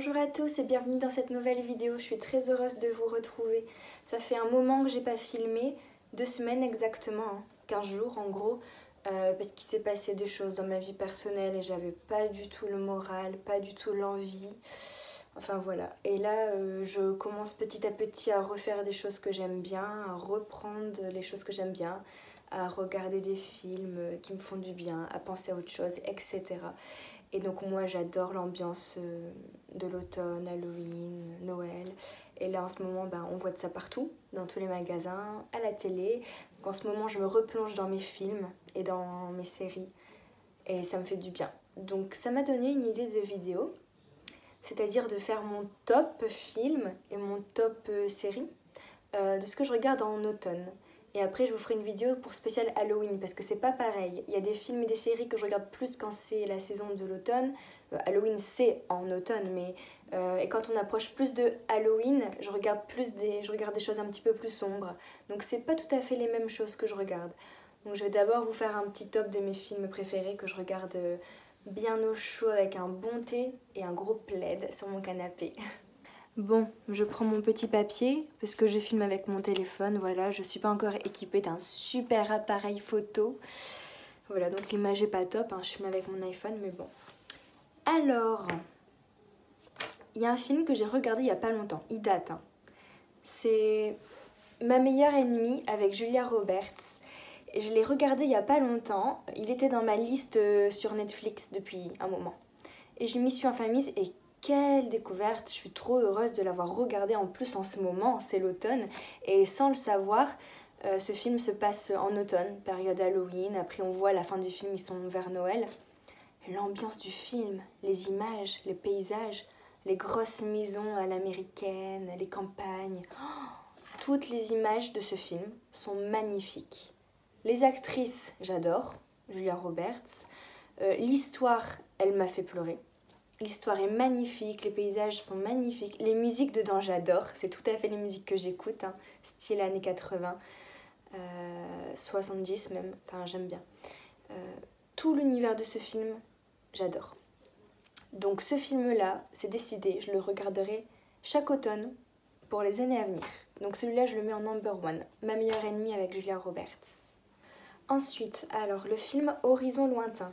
Bonjour à tous et bienvenue dans cette nouvelle vidéo, je suis très heureuse de vous retrouver. Ça fait un moment que j'ai pas filmé, 2 semaines exactement, 15 jours en gros, parce qu'il s'est passé des choses dans ma vie personnelle et j'avais pas du tout le moral, pas du tout l'envie. Enfin voilà, et là je commence petit à petit à refaire des choses que j'aime bien, à reprendre les choses que j'aime bien, à regarder des films qui me font du bien, à penser à autre chose, etc. Et donc moi j'adore l'ambiance de l'automne, Halloween, Noël. Et là en ce moment on voit de ça partout, dans tous les magasins, à la télé. Donc en ce moment je me replonge dans mes films et dans mes séries et ça me fait du bien. Donc ça m'a donné une idée de vidéo, c'est-à-dire de faire mon top film et mon top série de ce que je regarde en automne. Et après je vous ferai une vidéo pour spécial Halloween parce que c'est pas pareil. Il y a des films et des séries que je regarde plus quand c'est la saison de l'automne. Halloween c'est en automne mais et quand on approche plus de Halloween, je regarde des choses un petit peu plus sombres. Donc c'est pas tout à fait les mêmes choses que je regarde. Donc je vais d'abord vous faire un petit top de mes films préférés que je regarde bien au chaud avec un bon thé et un gros plaid sur mon canapé. Bon, je prends mon petit papier parce que je filme avec mon téléphone, voilà, je suis pas encore équipée d'un super appareil photo. Voilà, donc l'image est pas top, je filme avec mon iPhone, mais bon. Alors, il y a un film que j'ai regardé il y a pas longtemps, il date. C'est Ma meilleure ennemie avec Julia Roberts. Je l'ai regardé il y a pas longtemps, il était dans ma liste sur Netflix depuis un moment. Et je m'y suis enfin mise et quelle découverte! Je suis trop heureuse de l'avoir regardé en plus en ce moment, c'est l'automne. Et sans le savoir, ce film se passe en automne, période Halloween. Après on voit à la fin du film, ils sont vers Noël. L'ambiance du film, les images, les paysages, les grosses maisons à l'américaine, les campagnes. Toutes les images de ce film sont magnifiques. Les actrices, j'adore, Julia Roberts. L'histoire, elle m'a fait pleurer. L'histoire est magnifique, les paysages sont magnifiques, les musiques dedans j'adore, c'est tout à fait les musiques que j'écoute, style années 80, 70 même, enfin j'aime bien. Tout l'univers de ce film, j'adore. Donc ce film-là, c'est décidé, je le regarderai chaque automne pour les années à venir. Donc celui-là, je le mets en number one, Ma meilleure ennemie avec Julia Roberts. Ensuite, alors le film Horizon lointain.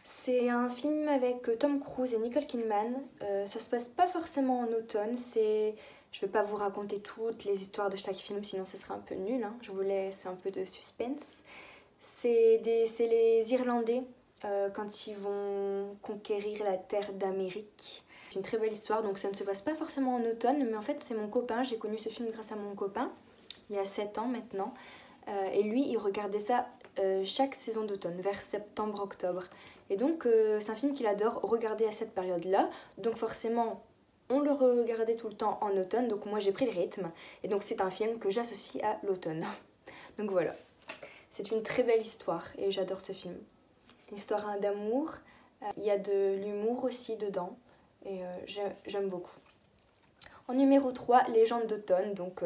C'est un film avec Tom Cruise et Nicole Kidman. Ça se passe pas forcément en automne. Je vais pas vous raconter toutes les histoires de chaque film, sinon ce serait un peu nul. Je vous laisse un peu de suspense. C'est les Irlandais quand ils vont conquérir la terre d'Amérique. C'est une très belle histoire, donc ça ne se passe pas forcément en automne, mais en fait c'est mon copain. J'ai connu ce film grâce à mon copain, il y a 7 ans maintenant. Et lui, il regardait ça chaque saison d'automne, vers septembre-octobre. Et donc, c'est un film qu'il adore regarder à cette période-là. Donc forcément, on le regardait tout le temps en automne. Donc moi, j'ai pris le rythme. Et donc, c'est un film que j'associe à l'automne. Donc voilà. C'est une très belle histoire et j'adore ce film. Une histoire d'amour. Il y a de l'humour aussi dedans. Et j'aime beaucoup. En numéro 3, Légende d'automne. Donc,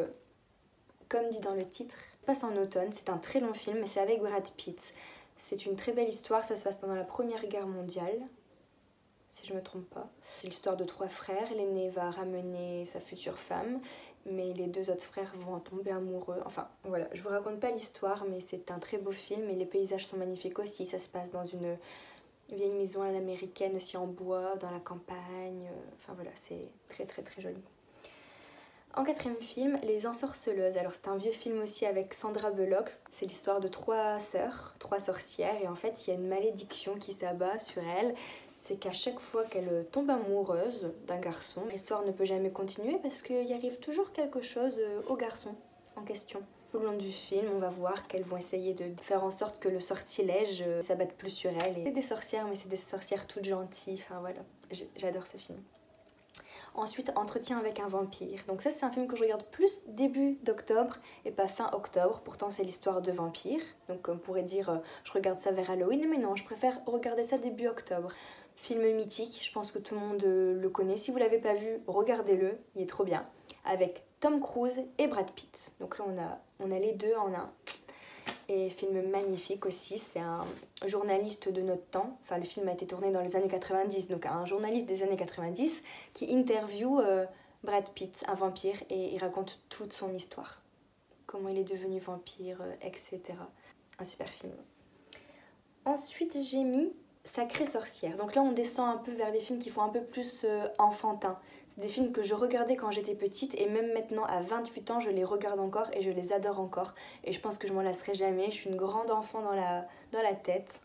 comme dit dans le titre, ça se passe en automne. C'est un très long film et c'est avec Brad Pitt. C'est une très belle histoire, ça se passe pendant la Première Guerre mondiale, si je ne me trompe pas. C'est l'histoire de 3 frères, l'aîné va ramener sa future femme, mais les 2 autres frères vont en tomber amoureux. Enfin, voilà, je vous raconte pas l'histoire, mais c'est un très beau film et les paysages sont magnifiques aussi. Ça se passe dans une vieille maison à l'américaine, aussi en bois, dans la campagne. Enfin voilà, c'est très très très joli. En 4e film, Les Ensorceleuses. Alors c'est un vieux film aussi avec Sandra Bullock. C'est l'histoire de 3 sœurs, 3 sorcières. Et en fait, il y a une malédiction qui s'abat sur elles. C'est qu'à chaque fois qu'elle tombe amoureuse d'un garçon, l'histoire ne peut jamais continuer parce qu'il arrive toujours quelque chose au garçon en question. Tout le long du film, on va voir qu'elles vont essayer de faire en sorte que le sortilège s'abatte plus sur elles. C'est des sorcières, mais c'est des sorcières toutes gentilles. Enfin voilà, j'adore ce film. Ensuite, Entretien avec un vampire. Donc ça, c'est un film que je regarde plus début d'octobre et pas fin octobre. Pourtant, c'est l'histoire de vampires. Donc on pourrait dire, je regarde ça vers Halloween, mais non, je préfère regarder ça début octobre. Film mythique, je pense que tout le monde le connaît. Si vous l'avez pas vu, regardez-le, il est trop bien. Avec Tom Cruise et Brad Pitt. Donc là, on a les deux en un. Et film magnifique aussi, c'est un journaliste de notre temps, enfin le film a été tourné dans les années 90, donc un journaliste des années 90 qui interviewe Brad Pitt, un vampire, et il raconte toute son histoire. Comment il est devenu vampire, etc. Un super film. Ensuite j'ai mis Sacrée sorcière. Donc là on descend un peu vers les films qui font un peu plus enfantin. C'est des films que je regardais quand j'étais petite et même maintenant à 28 ans je les regarde encore et je les adore encore. Et je pense que je m'en lasserai jamais, je suis une grande enfant dans la tête.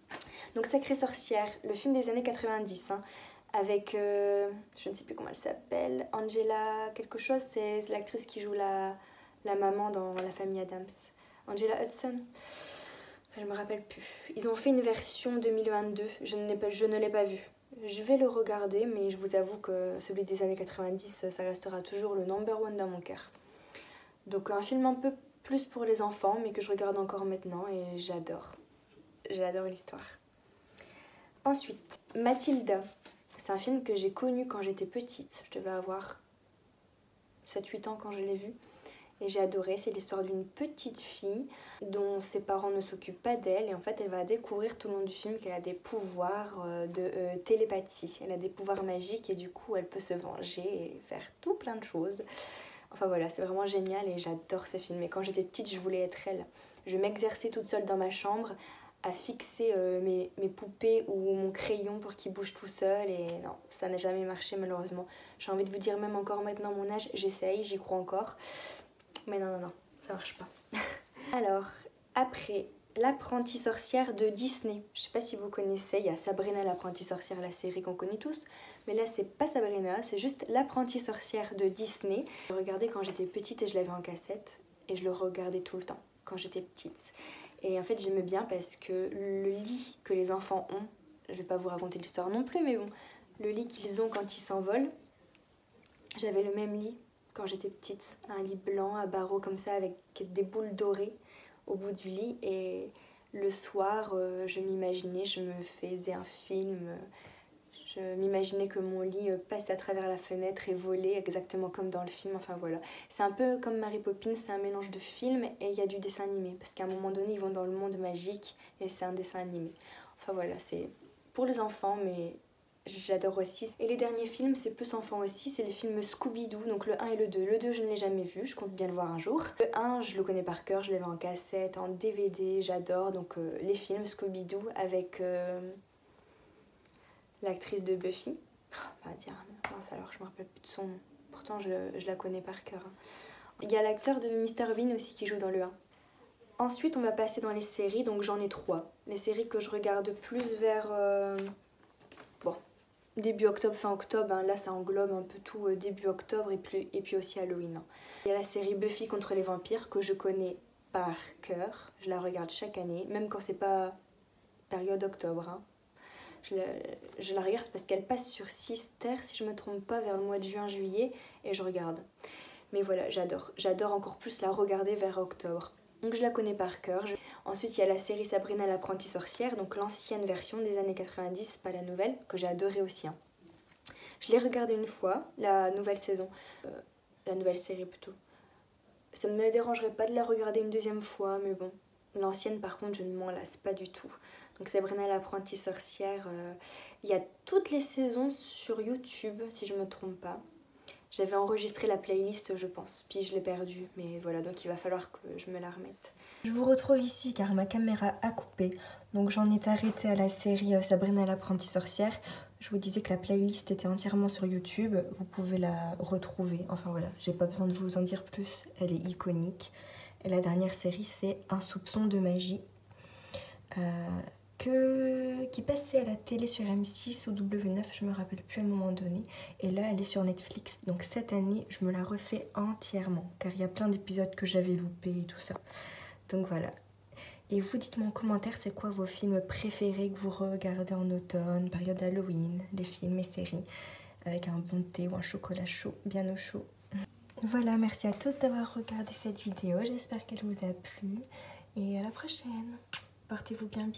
Donc Sacrée sorcière, le film des années 90 hein, avec, je ne sais plus comment elle s'appelle, Angela quelque chose, c'est l'actrice qui joue la maman dans La famille Addams. Angela Hudson. Je me rappelle plus. Ils ont fait une version 2022, je ne l'ai pas vu. Je vais le regarder, mais je vous avoue que celui des années 90, ça restera toujours le number one dans mon cœur. Donc un film un peu plus pour les enfants, mais que je regarde encore maintenant et j'adore. J'adore l'histoire. Ensuite, Mathilda. C'est un film que j'ai connu quand j'étais petite. Je devais avoir 7-8 ans quand je l'ai vu. Et j'ai adoré, c'est l'histoire d'une petite fille dont ses parents ne s'occupent pas d'elle et en fait elle va découvrir tout le long du film qu'elle a des pouvoirs de télépathie, elle a des pouvoirs magiques et du coup elle peut se venger et faire tout plein de choses. Enfin voilà, c'est vraiment génial et j'adore ce film. Et quand j'étais petite je voulais être elle. Je m'exerçais toute seule dans ma chambre à fixer mes poupées ou mon crayon pour qu'ils bougent tout seul et non, ça n'a jamais marché malheureusement. J'ai envie de vous dire même encore maintenant mon âge, j'essaye, j'y crois encore. Mais non, ça marche pas. Alors, après, L'apprentie sorcière de Disney. Je sais pas si vous connaissez, il y a Sabrina l'apprentie sorcière, la série qu'on connaît tous. Mais là, c'est pas Sabrina, c'est juste L'apprentie sorcière de Disney. Je le regardais quand j'étais petite et je l'avais en cassette. Et je le regardais tout le temps, quand j'étais petite. Et en fait, j'aimais bien parce que le lit que les enfants ont, je vais pas vous raconter l'histoire non plus, mais bon, le lit qu'ils ont quand ils s'envolent, j'avais le même lit quand j'étais petite, un lit blanc à barreaux comme ça avec des boules dorées au bout du lit et le soir je m'imaginais, je me faisais un film, je m'imaginais que mon lit passait à travers la fenêtre et volait exactement comme dans le film, enfin voilà. C'est un peu comme Mary Poppins, c'est un mélange de film et il y a du dessin animé parce qu'à un moment donné ils vont dans le monde magique et c'est un dessin animé. Enfin voilà, c'est pour les enfants mais j'adore aussi. Et les derniers films, c'est plus enfant aussi, c'est les films Scooby-Doo, donc le 1 et le 2. Le 2, je ne l'ai jamais vu, je compte bien le voir un jour. Le 1, je le connais par cœur, je l'avais en cassette, en DVD, j'adore. Donc les films Scooby-Doo avec l'actrice de Buffy. Oh, bah tiens, mince alors, je me rappelle plus de son nom. Pourtant, je la connais par cœur. Il y a l'acteur de Mr Bean aussi qui joue dans le 1. Ensuite, on va passer dans les séries, donc j'en ai 3. Les séries que je regarde plus vers... début octobre, fin octobre, hein, là ça englobe un peu tout début octobre et puis aussi Halloween. Hein. Il y a la série Buffy contre les vampires que je connais par cœur, je la regarde chaque année, même quand c'est pas période octobre. Hein. Je la regarde parce qu'elle passe sur Sister, si je me trompe pas, vers le mois de juin-juillet et je regarde. Mais voilà, j'adore encore plus la regarder vers octobre. Donc je la connais par cœur. Ensuite, il y a la série Sabrina l'apprentie sorcière, donc l'ancienne version des années 90, pas la nouvelle, que j'ai adorée aussi. Hein. Je l'ai regardée une fois, la nouvelle saison, la nouvelle série plutôt. Ça ne me dérangerait pas de la regarder une deuxième fois, mais bon. L'ancienne, par contre, je ne m'en lasse pas du tout. Donc Sabrina l'apprentie sorcière, il y a toutes les saisons sur YouTube, si je ne me trompe pas. J'avais enregistré la playlist, je pense, puis je l'ai perdue. Mais voilà, donc il va falloir que je me la remette. Je vous retrouve ici car ma caméra a coupé. Donc j'en étais arrêtée à la série Sabrina l'apprentie sorcière. Je vous disais que la playlist était entièrement sur YouTube. Vous pouvez la retrouver. Enfin voilà, j'ai pas besoin de vous en dire plus. Elle est iconique. Et la dernière série, c'est Un soupçon de magie. Qui passait à la télé sur M6 ou W9, je me rappelle plus à un moment donné. Et là, elle est sur Netflix. Donc cette année, je me la refais entièrement. Car il y a plein d'épisodes que j'avais loupés et tout ça. Donc voilà. Et vous, dites-moi en commentaire, c'est quoi vos films préférés que vous regardez en automne, période Halloween, les films et séries, avec un bon thé ou un chocolat chaud, bien au chaud. Voilà, merci à tous d'avoir regardé cette vidéo. J'espère qu'elle vous a plu. Et à la prochaine. Portez-vous bien.